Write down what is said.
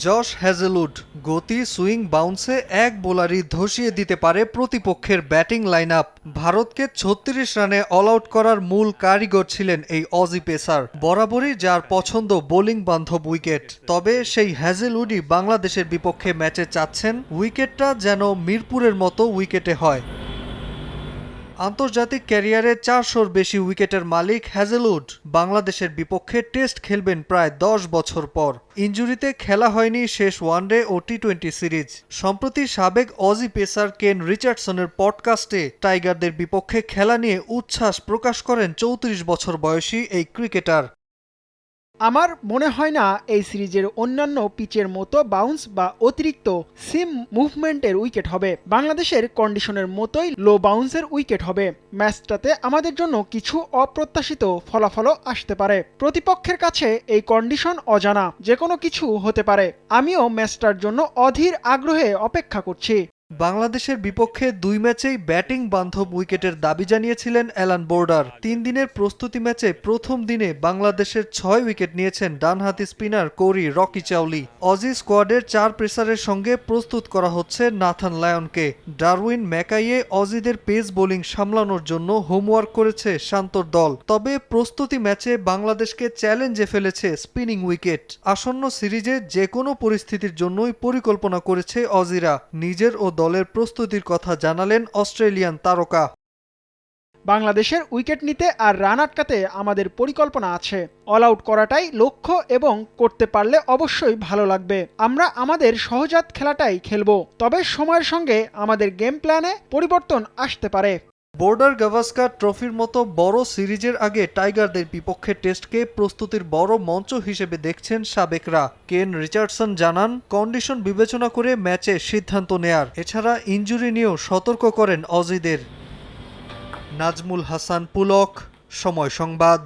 Josh Hazlewood গতি, swing, বাউন্সে এক বোলারই ধসিয়ে দিতে পারে প্রতিপক্ষের ব্যাটিং লাইন আপ। ভারতকে ৩৬ রানে অল আউট করার মূল কারিগর ছিলেন এই অজি পেসার। বরাবরই যার পছন্দ বোলিং বান্ধব উইকেট। তবে সেই হ্যাজেলউডই বাংলাদেশের বিপক্ষে ম্যাচে চাচ্ছেন উইকেটটা যেন মিরপুরের মতো উইকেটে হয়। আন্তর্জাতিক ক্যারিয়ারে ৪০০-র বেশি উইকেটের মালিক হ্যাজেলউড বাংলাদেশের বিপক্ষে টেস্ট খেলবেন প্রায় ১০ বছর পর। ইনজুরিতে খেলা হয়নি শেষ ওয়ানডে ও টি-২০ সিরিজ। সম্প্রতি সাবেক অজি পেসার কেন রিচার্ডসনের পডকাস্টে টাইগারদের বিপক্ষে খেলা নিয়ে উচ্ছ্বাস প্রকাশ করেন ৩৪ বছর বয়সী এই ক্রিকেটার। আমার মনে হয় না এই সিরিজের অন্যান্য পিচের মতো বাউন্স বা অতিরিক্ত সিম মুভমেন্টের উইকেট হবে। বাংলাদেশের কন্ডিশনের মতোই লো বাউন্সের উইকেট হবে। ম্যাচটাতে আমাদের জন্য কিছু অপ্রত্যাশিত ফলাফলও আসতে পারে। প্রতিপক্ষের কাছে এই কন্ডিশন অজানা, যে কোনো কিছু হতে পারে। আমিও ম্যাচটার জন্য অধীর আগ্রহে অপেক্ষা করছি। বাংলাদেশের বিপক্ষে ২ ম্যাচেই ব্যাটিং বান্ধব উইকেটের দাবি জানিয়েছিলেন অ্যালান বোর্ডার। ৩ দিনের প্রস্তুতি ম্যাচে প্রথম দিনে বাংলাদেশের ৬ উইকেট নিয়েছেন ডানহাতি স্পিনার কোরি রকি চাওলি। অজি স্কোয়াডের ৪ পেসারের সঙ্গে প্রস্তুত করা হচ্ছে নাথান লায়নকে। ডারউইন ম্যাকাইয়ে অজিদের পেস বোলিং সামলানোর জন্য হোমওয়ার্ক করেছে শান্তর দল। তবে প্রস্তুতি ম্যাচে বাংলাদেশকে চ্যালেঞ্জে ফেলেছে স্পিনিং উইকেট। আসন্ন সিরিজে যে কোনো পরিস্থিতির জন্যই পরিকল্পনা করেছে অজিরা। নিজের ও দলের প্রস্তুতির কথা জানালেন অস্ট্রেলিয়ান তারকা। বাংলাদেশের উইকেট নিতে আর রান আটকাতে আমাদের পরিকল্পনা আছে। অল আউট করাটাই লক্ষ্য এবং করতে পারলে অবশ্যই ভালো লাগবে। আমরা আমাদের সহজাত খেলাটাই খেলবো, তবে সময়ের সঙ্গে আমাদের গেম প্ল্যানে পরিবর্তন আসতে পারে। বর্ডার গাভাস্কার ট্রফির মতো বড় সিরিজের আগে টাইগারদের বিপক্ষে টেস্টকে প্রস্তুতির বড় মঞ্চ হিসেবে দেখছেন সাবেকরা। কেন রিচার্ডসন জানান, কন্ডিশন বিবেচনা করে ম্যাচে সিদ্ধান্ত নেয়ার। এছাড়া ইনজুরি নিয়েও সতর্ক করেন অজিদের। নাজমুল হাসান পুলক, সময় সংবাদ।